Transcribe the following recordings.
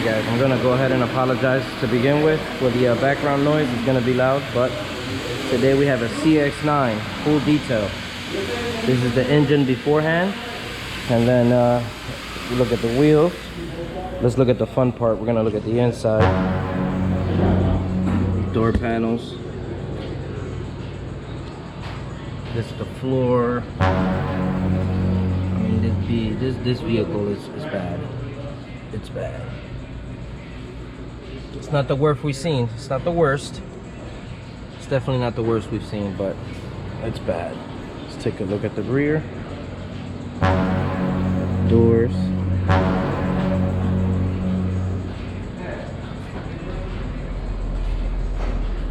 Okay guys, I'm gonna go ahead and apologize to begin with for the background noise. It's gonna be loud, but today we have a CX-9 full detail. This is the engine beforehand, and then we look at the wheels. Let's look at the fun part. We're gonna look at the inside. Door panels. This is the floor. I mean, this vehicle is bad. It's bad. It's not the worst we've seen. It's not the worst. It's definitely not the worst we've seen, but it's bad. Let's take a look at the rear. Doors.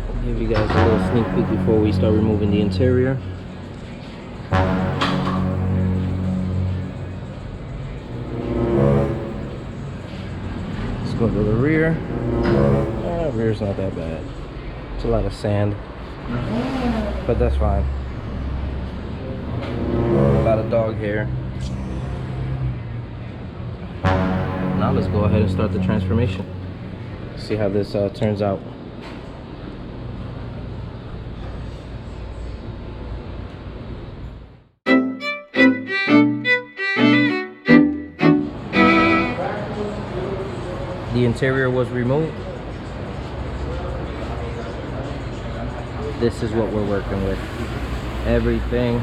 I'll give you guys a little sneak peek before we start removing the interior. Go to the rear. Rear's not that bad. It's a lot of sand, but that's fine. A lot of dog hair. Now let's go ahead and start the transformation. See how this turns out. The interior was removed. This is what we're working with. Everything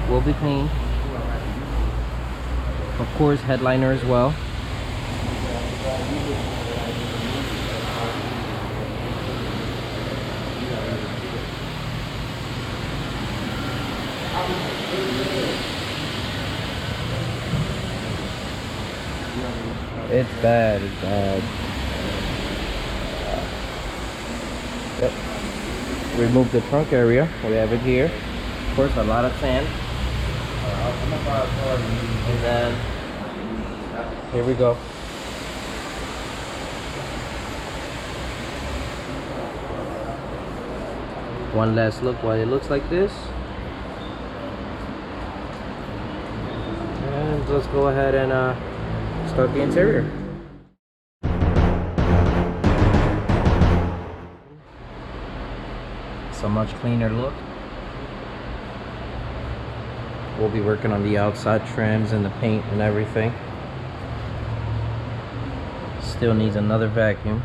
will be cleaned. Of course, headliner as well. It's bad, it's bad. Yep. Remove the trunk area. We have it here. Of course, a lot of sand. And then, here we go. One last look while it looks like this. And let's go ahead and start the interior. It's a much cleaner look. We'll be working on the outside trims and the paint and everything. Still needs another vacuum.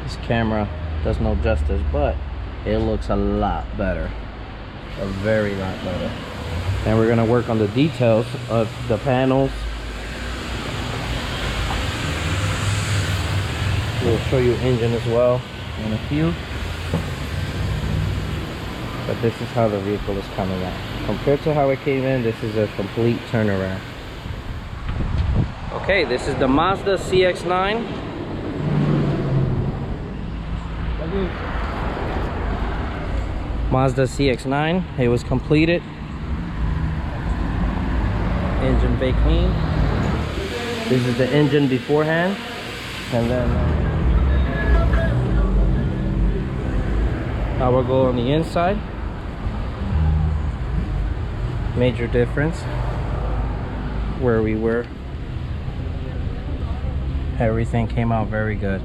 This camera does no justice, but it looks a lot better. A very lot better. And we're gonna work on the details of the panels. We'll show you engine as well in a few. But this is how the vehicle is coming out. Compared to how it came in, this is a complete turnaround. Okay, this is the Mazda CX-9. Mazda CX-9, it was completed. Engine bay clean. This is the engine beforehand, and then now we'll go on the inside. Major difference where we were. Everything came out very good.